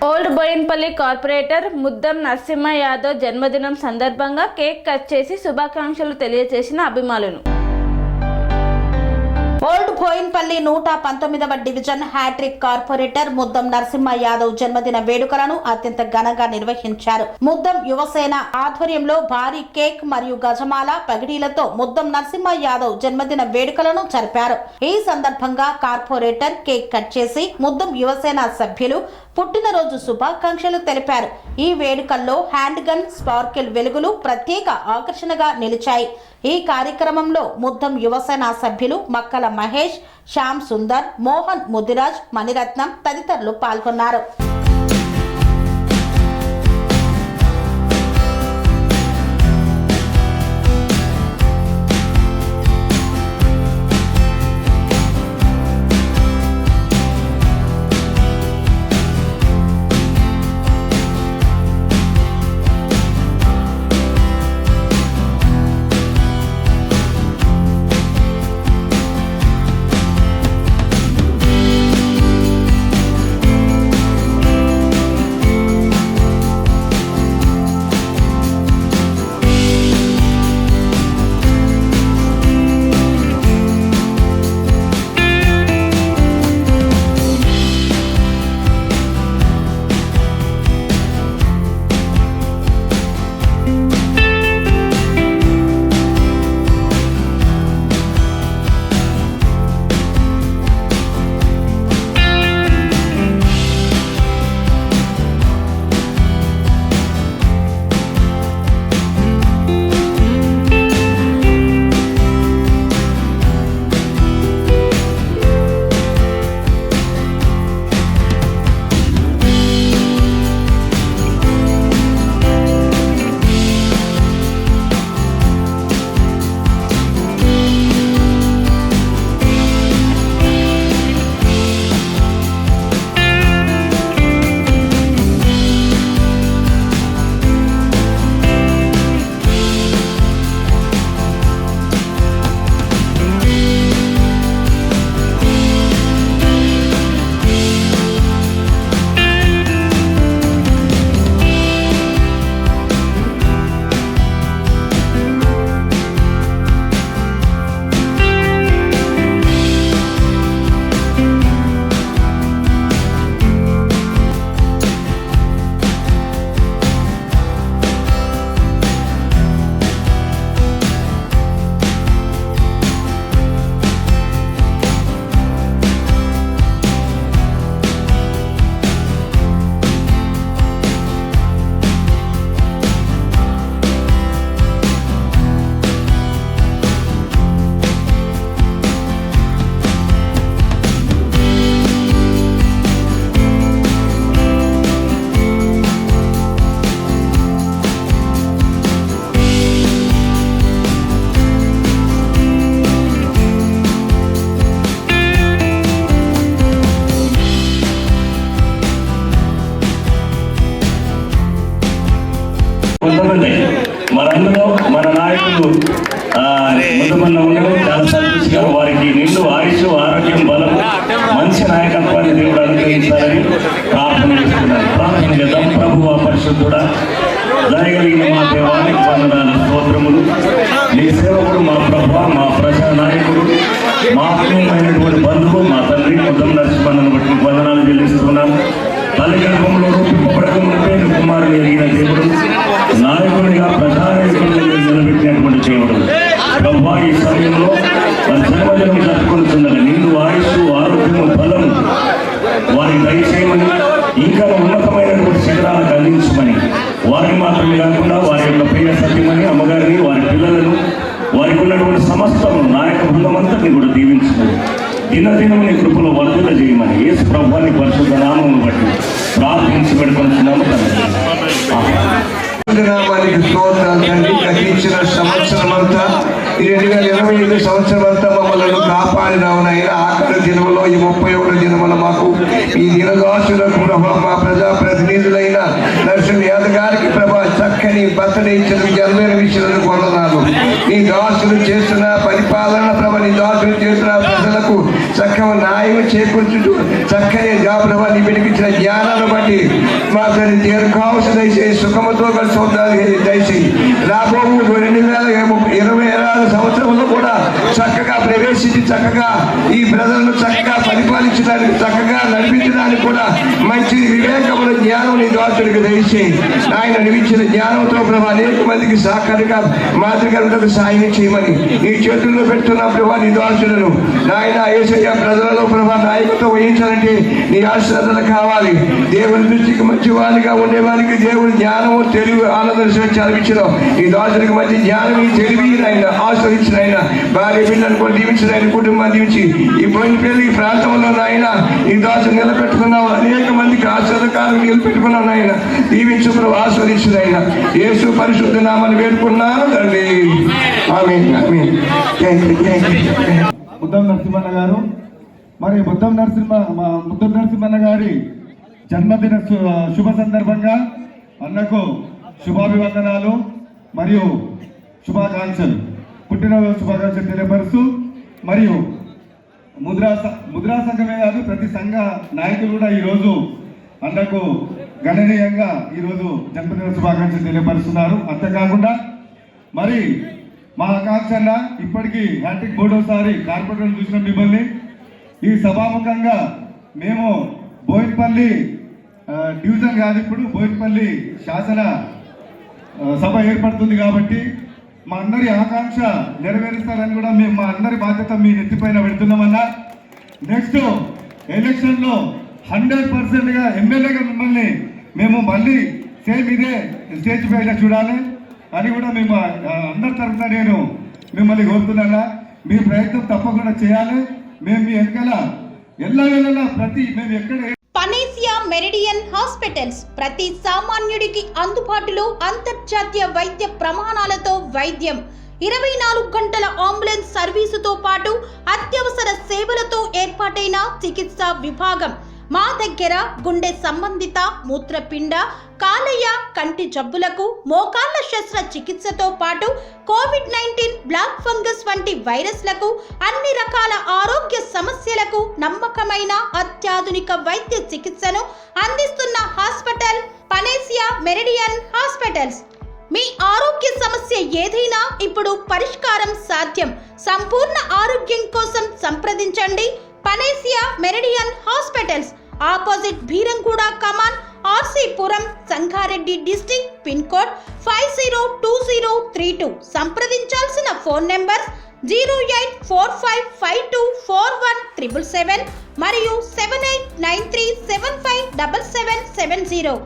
Old Boinpally corporator Muddam Narasimha Yadav జన్మదినం సందర్భంగా cake cut చేసి శుభాకాంక్షలు తెలియజేసిన అభిమానులు. ఓల్డ్ బోయిన్పల్లి 119వ division hattrick corporator Muddam Narasimha Yadav జన్మదిన వేడుకలను అత్యంత ఘనంగా నిర్వహించారు. ముద్దం యువసేన ఆధ్వర్యంలో భారీ కేక్ మరియు గజమాల పగిడీలతో ముద్దం నరసింహ యాదవ్ జన్మదిన వేడుకలను జరిపారు. ఈ సందర్భంగా కార్పొరేటర్ కేక్ కట్ చేసి ముద్దం యువసేన సభ్యులు పుట్టినరోజు శుభాకాంక్షలు తెలిపారు. ఈ వేడుకల్లో హ్యాండ్ గన్ స్పార్కిల్ వెలుగులు ప్రత్యేక ఆకర్షణగా నిలిచాయి. ఈ కార్యక్రమంలో ముద్దం యువసేన సభ్యులు మక్కల మహేష్, శ్యామ్ సుందర్, మోహన్ ముదిరాజ్, మణిరత్నం తదితరులు పాల్గొన్నారు. మనందరూ మన నాయకులు ముద్దమన్న ఉండడం చాలా సంతోషంగా వారికి నిండు ఆయుష్, ఆరోగ్యం, బలం, మంచి నాయకత్వాన్ని దేవుడు అనుగ్రహించాలని ప్రార్థన చేస్తున్నారు. ప్రార్థన చేద్దాం. ప్రభువా పరిశుద్ధుడా, దయగలిగిన మా దేవానికి వందనాలు, స్తోత్రములు. నీ సేవకుడు మా ప్రభువా, మా ప్రజా నాయకుడు, మా ఆత్మీయమైనటువంటి బంధువు, మా తండ్రి ముద్దం నరసింహన్నను బట్టి వందనాలు చెల్లిస్తున్నాను. తల్లి గర్భంలో రూపింపబడకముందే కుమారుని ఎరిగిన దేవుడు, నాయకునిగా ప్రజానాయకుడిగా నిలబెట్టినటువంటి దేవుడు. ప్రభువా, ఈ సమయంలో జన్మదినం జరుపుకుంటున్నది నిండు ఆయుష్, ఆరోగ్యము, బలం వారికి దయచేయమని, ఇంకా ఉన్నతమైనటువంటి శిఖరాలకు అందించమని, వారిని మాత్రమే కాకుండా వారి యొక్క ప్రియ సత్యమని అమ్మగారిని, వారి పిల్లలను, వారికి ఉన్నటువంటి సమస్తము నాయక బృందమంతటిని కూడా దీవించమని, దినదినం నీ కృపలో వర్ధల చేయమని యేసు ప్రభువాని పరిశుద్ధ నామమును బట్టి ప్రార్థించి పెడుకుంటున్నాము. స్తోత్రాలు తండ్రి. గతించిన సంవత్సరం అంతా ఈ 2025 సంవత్సరం అంతా మమ్మల్ని కాపాడినావు నాయన. ఆఖరి దినంలో ఈ 31 దినముల మాకు ఈ దినదాసులకు ప్రభా మా ప్రజాప్రతినిధులైన నరసింహ యాదవ్ గారికి ప్రభా చక్కని బర్త్డే ఇచ్చిన జన్మైన విషయాలను కొననాలు. నీ దాసులు చేస్తున్న పరిపాలన ప్రభా, నీ దాసులు చేస్తున్న ప్రజలకు చక్కగా న్యాయం చేకూర్చుతూ చక్కని ప్రభా నీ బిడ్డకిచ్చిన జ్ఞానాన్ని బట్టి మా తల్లి దీర్ఘాంశ దయచేసి సుఖముతో కలిసి ఉండాలి దయచేసి. రాబో 2026 సంవత్సరంలో కూడా చక్కగా ప్రవేశించి చక్కగా ఈ ప్రజలను చక్కగా పరిపాలించడానికి చక్కగా నడిపించడానికి కూడా మంచి వివేకముల జ్ఞానం నీ దాసుడికి దయచేయి. ఆయన నడిపించిన జ్ఞానంతో ప్రభా అనేక మందికి సహకారిగా మాతృగలకు సాయం చేయమని నీ చేతుల్లో పెడుతున్న ప్రభా నీ దాసులను నాయన యేసయ్య ప్రజలలో ప్రభా నాయకత్వం వహించాలంటే నీ ఆశీర్వాదాలు కావాలి. దేవుని దృష్టికి మంచి వారిగా ఉండేవారికి దేవుని జ్ఞానము తెలివి ఆనందం చదివించడం ఈ దాసుడికి మంచి జ్ఞానం తెలివి ఆయన ఆశ్రయించిన ఆయన భార్య బిడ్డలను కూడా దీవించిన ఆయన కుటుంబాన్ని దీవించి ఈ పోయినపల్లి ఈ ప్రాంతంలో ఆయన ఈ దాసుడు నిలబెట్టుకున్నావు. అనేక మందికి ఆశ్రదకారం నిలబెట్టుకున్నావు ఆయన. దీవించు ఆస్వాదించిన ఆయన యేసు పరిశుద్ధ నామాన్ని వేడుకున్నాను తండ్రి. ఆమేన్ ఆమేన్. ముద్దం నరసింహన్న గారు మరి ముద్దం నరసింహన్న గారి జన్మదిన శుభ సందర్భంగా అన్నకు శుభాభివందనాలు మరియు శుభాకాంక్షలు, పుట్టినరోజు శుభాకాంక్షలు తెలియపరుస్తూ మరియు ముద్రా సంఘమే కాదు ప్రతి సంఘ నాయకులు కూడా ఈరోజు అన్నకు గణనీయంగా ఈరోజు జన్మదిన శుభాకాంక్షలు తెలియపరుస్తున్నారు. అంతేకాకుండా మరి మా ఆకాంక్ష ఇప్పటికీ హ్యాట్రిక్ 3వసారి కార్పొరేటర్ చూసిన మిమ్మల్ని ఈ సభాముఖంగా మేము బోయినపల్లి డివిజన్ కాదు, ఇప్పుడు బోయినపల్లి శాసన సభ ఏర్పడుతుంది కాబట్టి మా అందరి ఆకాంక్ష నెరవేరుస్తారని కూడా మేము మా అందరి బాధ్యత మీ నెత్తిపైన పెడుతున్నామన్నా. నెక్స్ట్ ఎలక్షన్లో 100%గా ఎమ్మెల్యేగా మిమ్మల్ని మేము మళ్ళీ సేమ్ ఇదే స్టేజ్ పైన చూడాలి అని కూడా మేము అందరి తరఫున నేను మిమ్మల్ని కోరుతున్నానా. మీ ప్రయత్నం తప్పకుండా చేయాలి. మేము మీ వెనకాల ఎల్లవేళలా మేము ఎక్కడ పనేసియా మెరిడియన్ హాస్పిటల్స్ ప్రతి సామాన్యుడికి అందుబాటులో అంతర్జాతీయ వైద్య ప్రమాణాలతో వైద్యం, 24 గంటల అంబులెన్స్ సర్వీసుతో పాటు అత్యవసర సేవలతో ఏర్పాటైన చికిత్సా విభాగం. మా దగ్గర గుండె సంబంధిత, మూత్రపిండ, కాలేయ, కంటి జబ్బులకు, మోకాళ్ల శస్త్రచికిత్సతో పాటు కోవిడ్-19, బ్లాక్ ఫంగస్ వంటి వైరస్లకు, అన్ని రకాల ఆరోగ్య సమస్యలకు నమ్మకమైన అత్యాధునిక వైద్య చికిత్సను అందిస్తున్న హాస్పిటల్ పనేసియా మెరిడియన్ హాస్పిటల్స్. మీ ఆరోగ్య సమస్య ఏదైనా ఇప్పుడు పరిష్కారం సాధ్యం. సంపూర్ణ ఆరోగ్యం కోసం సంప్రదించండి Panacea Meridian hospitals, opposite Bheeramguda Kaman, RC Puram, Sangareddy district, pin code 502032. సంప్రదించాల్సిన ఫోన్ నెంబర్ 0845524177 మరియు 7893757770.